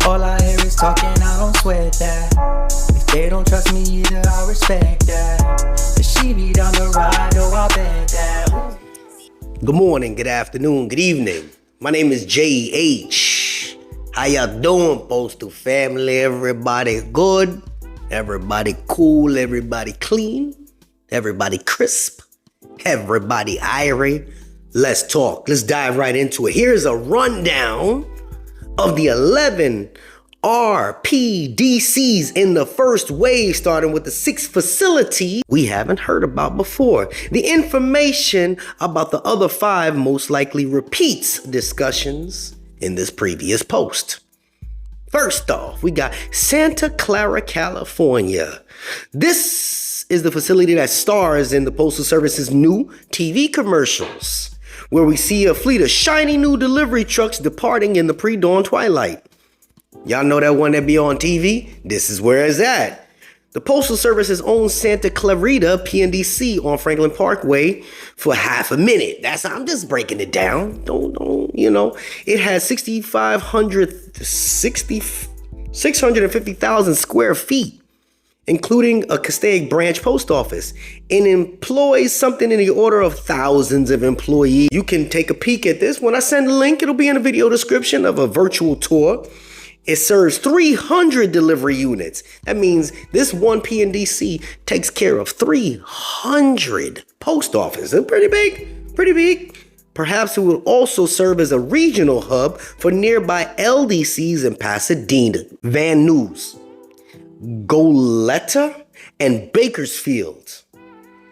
All I hear is talking, I don't sweat that. If they don't trust me either, I respect that. If she be down the ride, oh, I bet that. Good morning, good afternoon, good evening. My name is JH. How y'all doing, Postal family? Everybody good? Everybody cool? Everybody clean? Everybody crisp? Everybody irie? Let's talk. Let's dive right into it. Here's a rundown of the 11 RPDCs in the first wave, starting with the 6th facility we haven't heard about before. The information about the other 5 most likely repeats discussions in this previous post. First off, we got Santa Clara, California. This is the facility that stars in the Postal Service's new TV commercials, where we see a fleet of shiny new delivery trucks departing in the pre-dawn twilight. Y'all know that one that be on TV? This is where it's at. The Postal Service's own Santa Clarita PNDC on Franklin Parkway for half a minute. I'm just breaking it down. It has 650,000 square feet, including a Castaic branch post office, and employs something in the order of thousands of employees. You can take a peek at this. When I send the link, it'll be in the video description of a virtual tour. It serves 300 delivery units. That means this one PNDC takes care of 300 post offices. Pretty big. Perhaps it will also serve as a regional hub for nearby LDCs in Pasadena, Van Nuys, Goleta, and Bakersfield.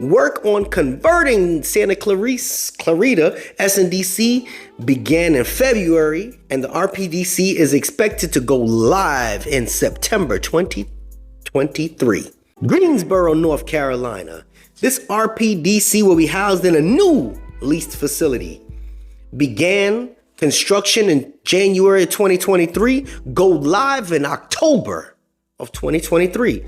Work on converting Santa Clarita SNDC began in February, and the RPDC is expected to go live in September 2023. Greensboro, North Carolina. This RPDC will be housed in a new leased facility. Began construction in January 2023, go live in October of 2023.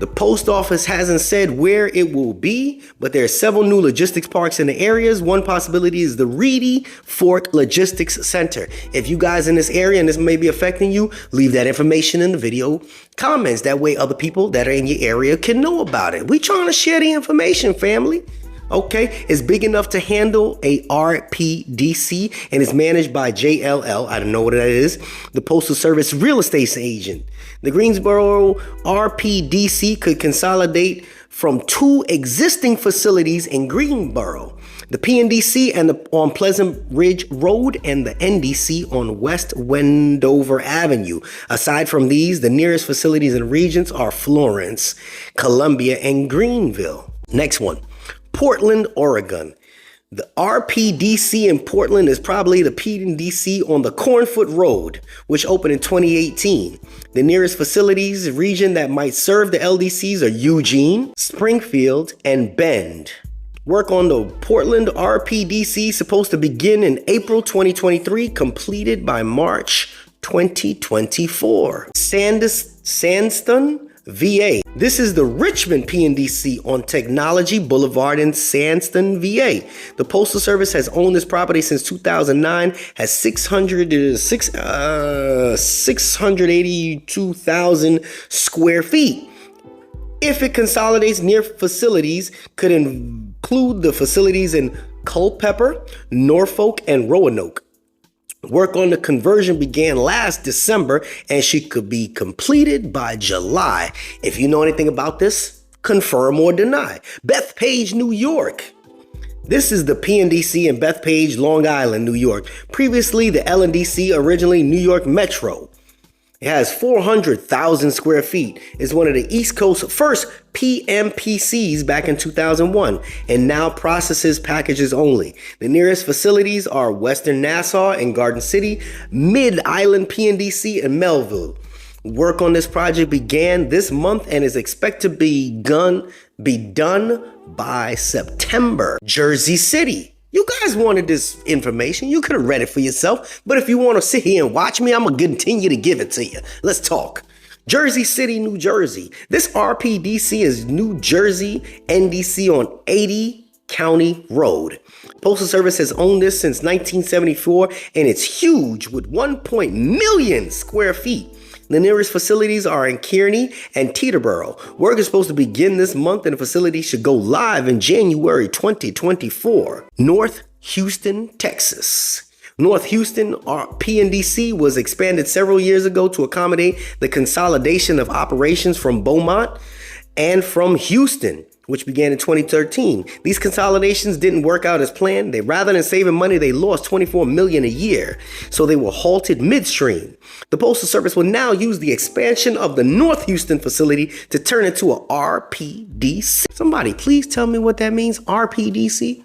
The post office hasn't said where it will be, but there are several new logistics parks in the areas. One possibility is the Reedy Fork Logistics Center. If you guys in this area and this may be affecting you, leave that information in the video comments. That way other people that are in your area can know about it. We trying to share the information, family. Okay, it's big enough to handle a RPDC and is managed by JLL. I don't know what that is. The Postal Service real estate agent. The Greensboro RPDC could consolidate from 2 existing facilities in Greensboro. The PNDC on Pleasant Ridge Road and the NDC on West Wendover Avenue. Aside from these, the nearest facilities and regions are Florence, Columbia, and Greenville. Next one. Portland, Oregon. The RPDC in Portland is probably the PNDC on the Cornfoot Road, which opened in 2018. The nearest facilities region that might serve the LDCs are Eugene, Springfield, and Bend. Work on the Portland RPDC supposed to begin in April 2023, completed by March 2024. Sandston, VA. This is the Richmond PNDC on Technology Boulevard in Sandston, VA. The Postal Service has owned this property since 2009, has 682,000 square feet. If it consolidates near facilities, could include the facilities in Culpeper, Norfolk, and Roanoke. Work on the conversion began last December and she could be completed by July. If you know anything about this, confirm or deny. Bethpage, New York. This is the PNDC in Bethpage, Long Island, New York. Previously the LNDC, originally New York Metro. It has 400,000 square feet. It's one of the East Coast's first PMPCs back in 2001 and now processes packages only. The nearest facilities are Western Nassau and Garden City, Mid-Island PNDC, and Melville. Work on this project began this month and is expected to be done by September. Jersey City. You guys wanted this information. You could have read it for yourself. But if you want to sit here and watch me, I'm going to continue to give it to you. Let's talk. Jersey City, New Jersey. This RPDC is New Jersey NDC on 80 County Road. Postal Service has owned this since 1974, and it's huge with 1 million square feet. The nearest facilities are in Kearney and Teterboro. Work is supposed to begin this month, and the facility should go live in January 2024. North Houston, Texas. North Houston PNDC was expanded several years ago to accommodate the consolidation of operations from Beaumont and from Houston, which began in 2013. These consolidations didn't work out as planned. Rather than saving money, they lost $24 million a year. So they were halted midstream. The Postal Service will now use the expansion of the North Houston facility to turn it into a RPDC. Somebody please tell me what that means, RPDC?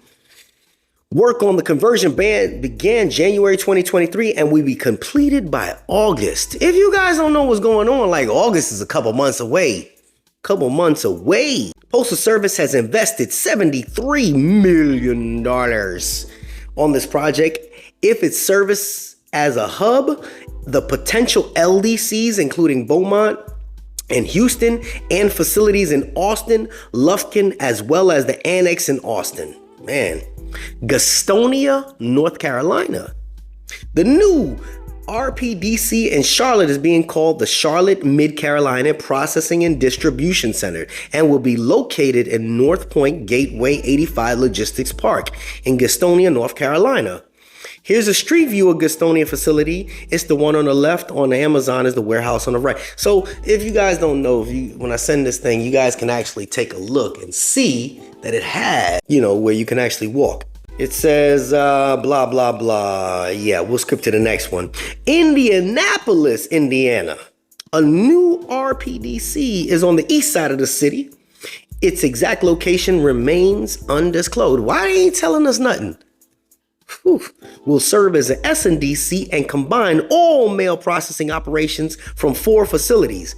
Work on the conversion began January 2023 and will be completed by August. If you guys don't know what's going on, like August is a couple months away. Postal Service has invested $73 million on this project. If it's serviced as a hub, the potential LDCs, including Beaumont and Houston, and facilities in Austin, Lufkin, as well as the annex in Austin. Man. Gastonia, North Carolina. The new RPDC in Charlotte is being called the Charlotte Mid-Carolina Processing and Distribution Center and will be located in North Point Gateway 85 Logistics Park in Gastonia, North Carolina. Here's a street view of Gastonia facility. It's the one on the left. On the Amazon is the warehouse on the right. So if you guys don't know, when I send this thing, you guys can actually take a look and see that it had, where you can actually walk. It says, blah, blah, blah. Yeah, we'll skip to the next one. Indianapolis, Indiana. A new RPDC is on the east side of the city. Its exact location remains undisclosed. Why they ain't telling us nothing? Will serve as an S&DC and combine all mail processing operations from 4 facilities.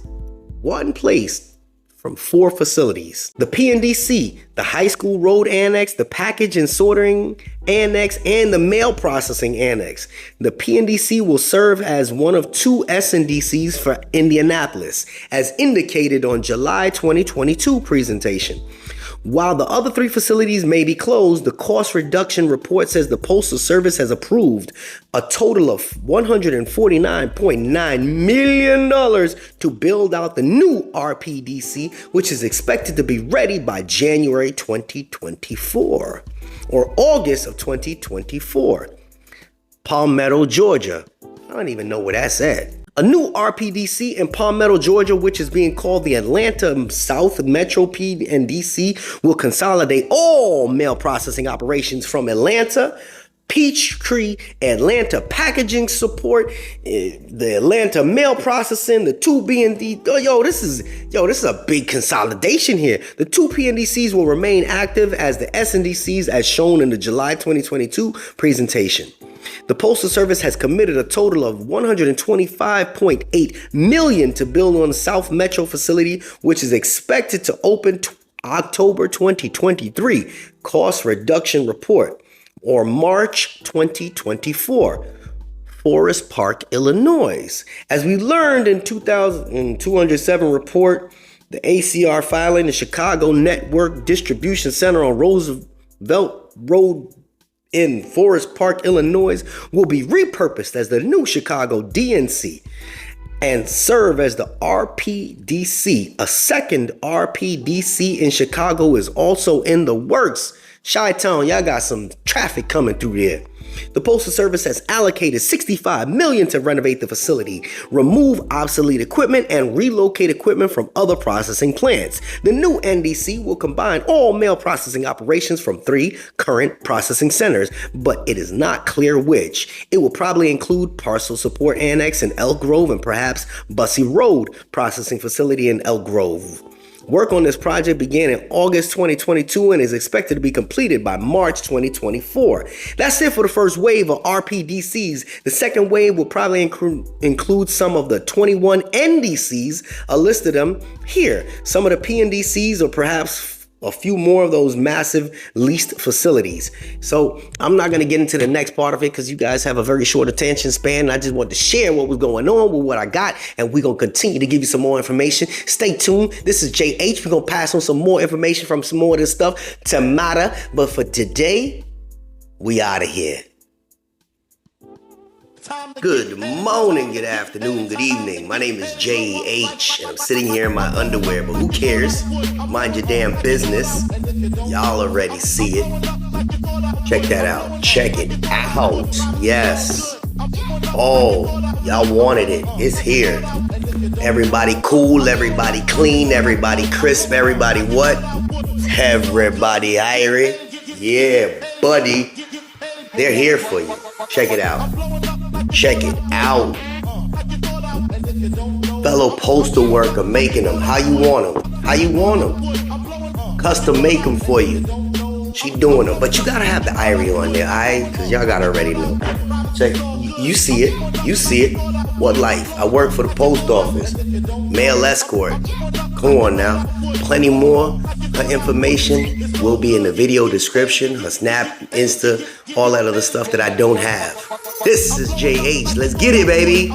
One place from 4 facilities. The PNDC, the High School Road Annex, the Package and Sorting Annex, and the Mail Processing Annex. The PNDC will serve as one of 2 S&DCs for Indianapolis, as indicated on July 2022 presentation. While the other 3 facilities may be closed, the cost reduction report says the Postal Service has approved a total of $149.9 million to build out the new RPDC, which is expected to be ready by January 2024 or August of 2024. Palmetto, Georgia. I don't even know where that's at. A new RPDC in Palmetto, Georgia, which is being called the Atlanta South Metro PNDC, will consolidate all mail processing operations from Atlanta, Peachtree, Atlanta packaging support, the Atlanta mail processing, the 2 BND. This is a big consolidation here. The 2 PNDCs will remain active as the SNDCs as shown in the July 2022 presentation. The Postal Service has committed a total of $125.8 million to build on the South Metro facility, which is expected to open October 2023. Cost reduction report, or March 2024. Forest Park, Illinois. As we learned in 207 report, the ACR filing, the Chicago Network Distribution Center on Roosevelt Road in Forest Park, Illinois, will be repurposed as the new Chicago DNC and serve as the RPDC. A second RPDC in Chicago is also in the works. Chi-Town, y'all got some traffic coming through there. The Postal Service has allocated $65 million to renovate the facility, remove obsolete equipment, and relocate equipment from other processing plants. The new NDC will combine all mail processing operations from 3 current processing centers, but it is not clear which. It will probably include Parcel Support Annex in Elk Grove and perhaps Bussey Road Processing Facility in Elk Grove. Work on this project began in August 2022 and is expected to be completed by March 2024. That's it for the first wave of RPDCs. The second wave will probably include some of the 21 NDCs. I listed them here. Some of the PNDCs or perhaps a few more of those massive leased facilities. So I'm not going to get into the next part of it because you guys have a very short attention span. I just want to share what was going on with what I got, and we're going to continue to give you some more information. Stay tuned. This is JH. We're going to pass on some more information from some more of this stuff to Mata. But for today, we out of here. Good morning, good afternoon, good evening. My name is JH, and I'm sitting here in my underwear, but who cares? Mind your damn business. Y'all already see it. Check that out. Check it out. Yes. Oh, y'all wanted it. It's here. Everybody cool, everybody clean, everybody crisp, everybody what? Everybody irie. Yeah, buddy. They're here for you. Check it out. Check it out. Fellow postal worker making them. How you want them? How you want them? Custom make them for you. She doing them. But you gotta have the irie on there, alright? Because y'all gotta already know. Check it. You see it. You see it. What life? I work for the post office. Mail escort. Come on now. Plenty more. Her information will be in the video description. Her Snap, Insta, all that other stuff that I don't have. This is JH. Let's get it, baby.